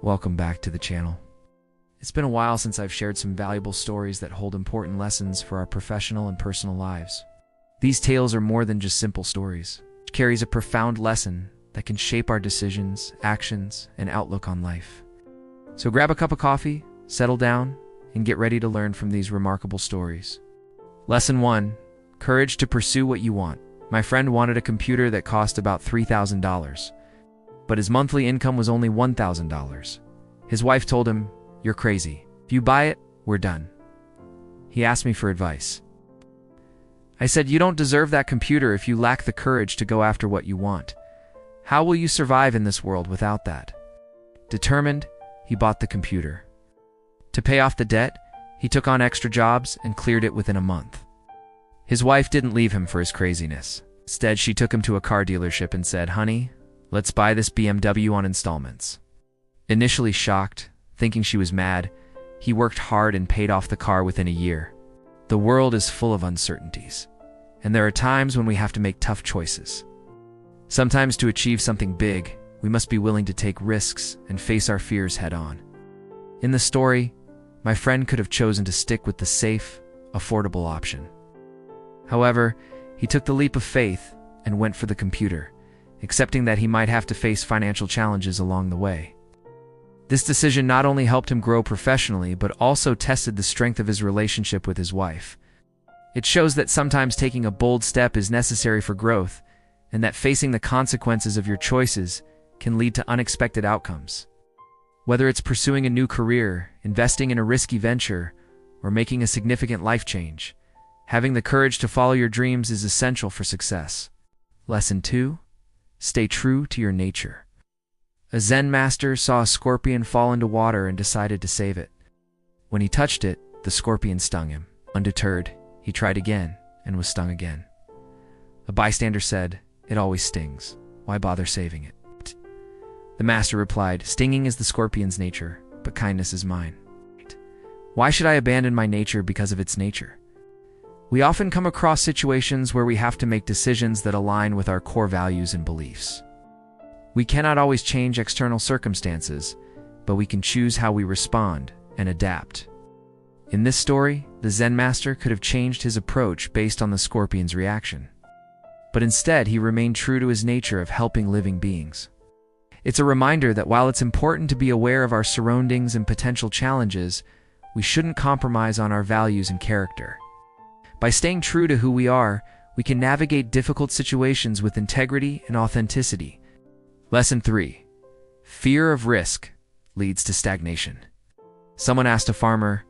Welcome back to the channel. It's been a while since I've shared some valuable stories that hold important lessons for our professional and personal lives. These tales are more than just simple stories. It carries a profound lesson that can shape our decisions, actions, and outlook on life. So grab a cup of coffee, settle down, and get ready to learn from these remarkable stories. Lesson 1. Courage to pursue what you want. My friend wanted a computer that cost about $3,000, but his monthly income was only $1,000. His wife told him, "You're crazy. If you buy it, we're done." He asked me for advice. I said, "You don't deserve that computer if you lack the courage to go after what you want. How will you survive in this world without that?" Determined, he bought the computer. To pay off the debt, he took on extra jobs and cleared it within a month. His wife didn't leave him for his craziness. Instead, she took him to a car dealership and said, "Honey, let's buy this BMW on installments." Initially shocked, thinking she was mad, he worked hard and paid off the car within a year. The world is full of uncertainties, and there are times when we have to make tough choices. Sometimes to achieve something big, we must be willing to take risks and face our fears head-on. In the story, my friend could have chosen to stick with the safe, affordable option. However, he took the leap of faith and went for the computer, accepting that he might have to face financial challenges along the way. This decision not only helped him grow professionally, but also tested the strength of his relationship with his wife. It shows that sometimes taking a bold step is necessary for growth, and that facing the consequences of your choices can lead to unexpected outcomes. Whether it's pursuing a new career, investing in a risky venture, or making a significant life change, having the courage to follow your dreams is essential for success. Lesson 2. Stay true to your nature. A Zen master saw a scorpion fall into water and decided to save it. When he touched it, the scorpion stung him. Undeterred, he tried again and was stung again. A bystander said, "It always stings. Why bother saving it?" The master replied, "Stinging is the scorpion's nature, but kindness is mine. Why should I abandon my nature because of its nature?" We often come across situations where we have to make decisions that align with our core values and beliefs. We cannot always change external circumstances, but we can choose how we respond and adapt. In this story, the Zen master could have changed his approach based on the scorpion's reaction, but instead he remained true to his nature of helping living beings. It's a reminder that while it's important to be aware of our surroundings and potential challenges, we shouldn't compromise on our values and character. By staying true to who we are, we can navigate difficult situations with integrity and authenticity. Lesson 3. Fear of risk leads to stagnation. Someone asked a farmer,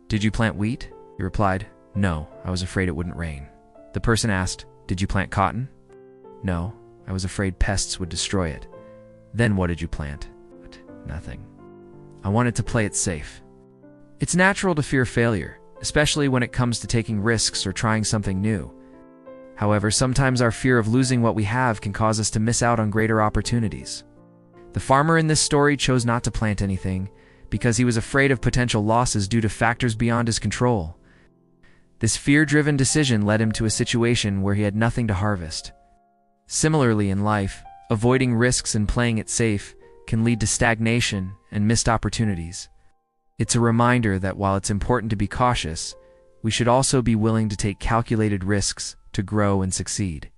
"Did you plant wheat?" He replied, "No, I was afraid it wouldn't rain." The person asked, "Did you plant cotton?" "No, I was afraid pests would destroy it." "Then what did you plant?" "Nothing. I wanted to play it safe." It's natural to fear failure, especially when it comes to taking risks or trying something new. However, sometimes our fear of losing what we have can cause us to miss out on greater opportunities. The farmer in this story chose not to plant anything because he was afraid of potential losses due to factors beyond his control. This fear-driven decision led him to a situation where he had nothing to harvest. Similarly in life, avoiding risks and playing it safe can lead to stagnation and missed opportunities. It's a reminder that while it's important to be cautious, we should also be willing to take calculated risks to grow and succeed.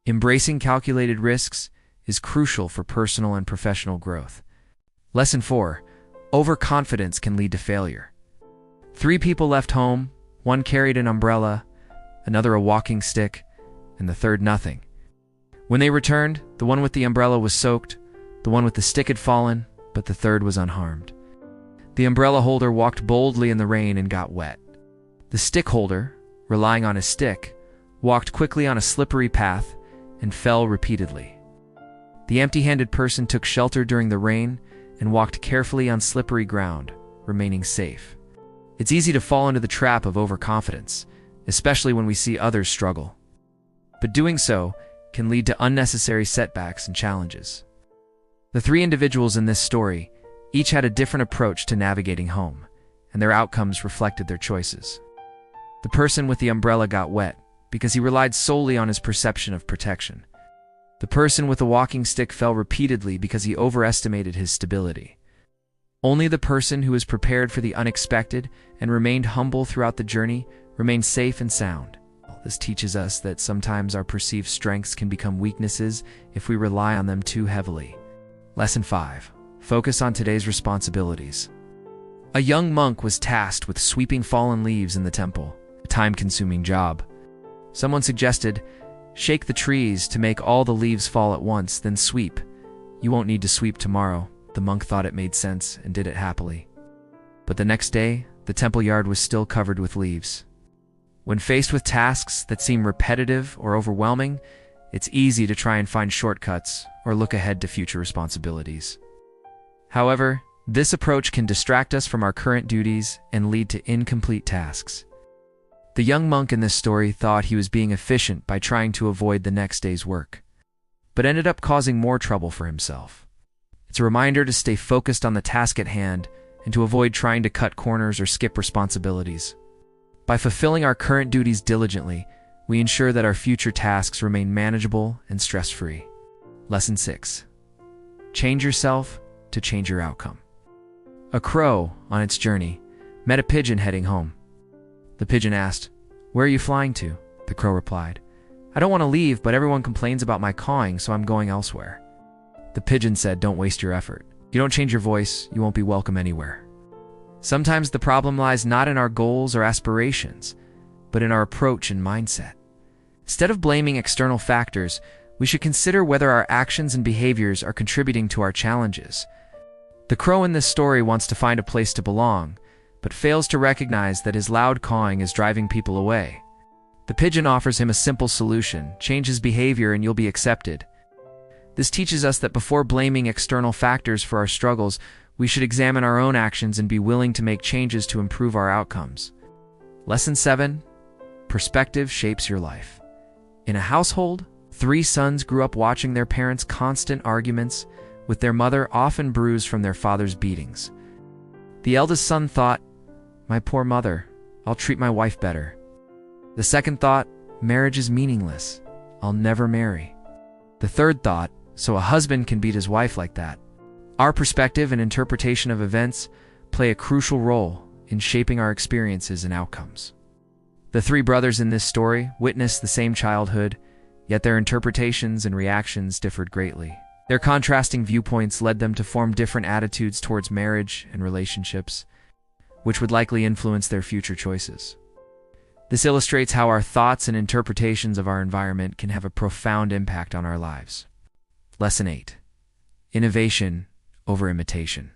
Embracing calculated risks is crucial for personal and professional growth. Lesson 4. Overconfidence can lead to failure. 3 people left home. One carried an umbrella, another a walking stick, and the third nothing. When they returned, the one with the umbrella was soaked, the one with the stick had fallen, but the third was unharmed. The umbrella holder walked boldly in the rain and got wet. The stick holder, relying on his stick, walked quickly on a slippery path and fell repeatedly. The empty-handed person took shelter during the rain and walked carefully on slippery ground, remaining safe. It's easy to fall into the trap of overconfidence, especially when we see others struggle. But doing so can lead to unnecessary setbacks and challenges. The 3 individuals in this story each had a different approach to navigating home, and their outcomes reflected their choices. The person with the umbrella got wet because he relied solely on his perception of protection. The person with the walking stick fell repeatedly because he overestimated his stability. Only the person who is prepared for the unexpected and remained humble throughout the journey remains safe and sound. This teaches us that sometimes our perceived strengths can become weaknesses if we rely on them too heavily. Lesson 5. Focus on today's responsibilities. A young monk was tasked with sweeping fallen leaves in the temple, a time-consuming job. Someone suggested, "Shake the trees to make all the leaves fall at once, then sweep. You won't need to sweep tomorrow." The monk thought it made sense and did it happily. But the next day, the temple yard was still covered with leaves. When faced with tasks that seem repetitive or overwhelming, it's easy to try and find shortcuts or look ahead to future responsibilities. However, this approach can distract us from our current duties and lead to incomplete tasks. The young monk in this story thought he was being efficient by trying to avoid the next day's work, but ended up causing more trouble for himself. It's a reminder to stay focused on the task at hand and to avoid trying to cut corners or skip responsibilities. By fulfilling our current duties diligently, we ensure that our future tasks remain manageable and stress-free. Lesson 6. Change yourself to change your outcome. A crow, on its journey, met a pigeon heading home. The pigeon asked, "Where are you flying to?" The crow replied, "I don't want to leave, but everyone complains about my cawing, so I'm going elsewhere." The pigeon said, "Don't waste your effort. If you don't change your voice, you won't be welcome anywhere." Sometimes the problem lies not in our goals or aspirations, but in our approach and mindset. Instead of blaming external factors, we should consider whether our actions and behaviors are contributing to our challenges. The crow in this story wants to find a place to belong, but fails to recognize that his loud cawing is driving people away. The pigeon offers him a simple solution: change his behavior and you'll be accepted. This teaches us that before blaming external factors for our struggles, we should examine our own actions and be willing to make changes to improve our outcomes. Lesson 7. Perspective shapes your life. In a household, 3 sons grew up watching their parents' constant arguments, with their mother often bruised from their father's beatings. The eldest son thought, "My poor mother, I'll treat my wife better." The second thought, "Marriage is meaningless. I'll never marry." The third thought, "So a husband can beat his wife like that." Our perspective and interpretation of events play a crucial role in shaping our experiences and outcomes. The 3 brothers in this story witnessed the same childhood, yet their interpretations and reactions differed greatly. Their contrasting viewpoints led them to form different attitudes towards marriage and relationships, which would likely influence their future choices. This illustrates how our thoughts and interpretations of our environment can have a profound impact on our lives. Lesson 8. Innovation over imitation.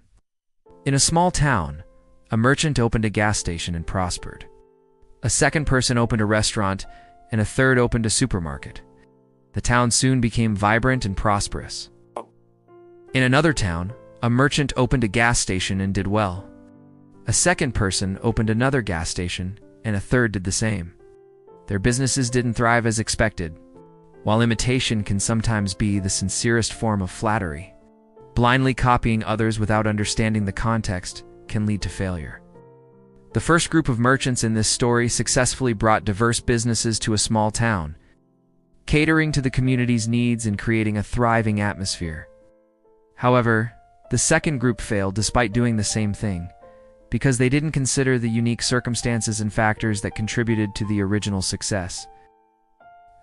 In a small town, a merchant opened a gas station and prospered. A second person opened a restaurant, and a third opened a supermarket. The town soon became vibrant and prosperous. In another town, a merchant opened a gas station and did well. A second person opened another gas station, and a third did the same. Their businesses didn't thrive as expected. While imitation can sometimes be the sincerest form of flattery, blindly copying others without understanding the context can lead to failure. The first group of merchants in this story successfully brought diverse businesses to a small town, catering to the community's needs and creating a thriving atmosphere. However, the second group failed despite doing the same thing, because they didn't consider the unique circumstances and factors that contributed to the original success.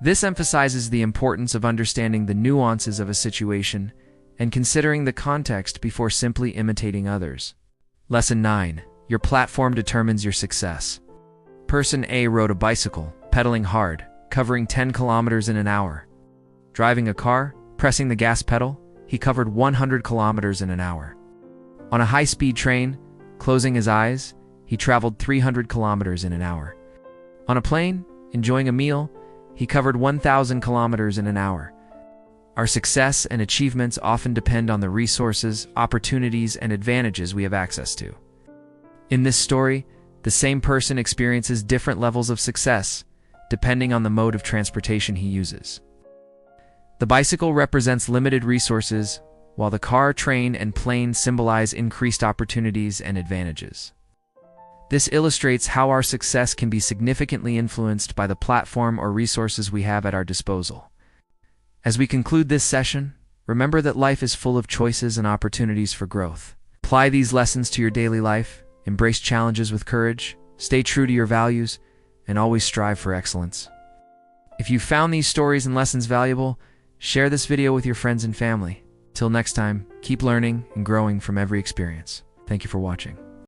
This emphasizes the importance of understanding the nuances of a situation and considering the context before simply imitating others. Lesson 9. Your platform determines your success. Person A rode a bicycle, pedaling hard, covering 10 kilometers in an hour. Driving a car, pressing the gas pedal, he covered 100 kilometers in an hour. On a high-speed train, closing his eyes, he traveled 300 kilometers in an hour. On a plane, enjoying a meal, he covered 1,000 kilometers in an hour. Our success and achievements often depend on the resources, opportunities, and advantages we have access to. In this story, the same person experiences different levels of success, depending on the mode of transportation he uses. The bicycle represents limited resources, while the car, train, and plane symbolize increased opportunities and advantages. This illustrates how our success can be significantly influenced by the platform or resources we have at our disposal. As we conclude this session, remember that life is full of choices and opportunities for growth. Apply these lessons to your daily life, embrace challenges with courage, stay true to your values, and always strive for excellence. If you found these stories and lessons valuable, share this video with your friends and family. Till next time, keep learning and growing from every experience. Thank you for watching.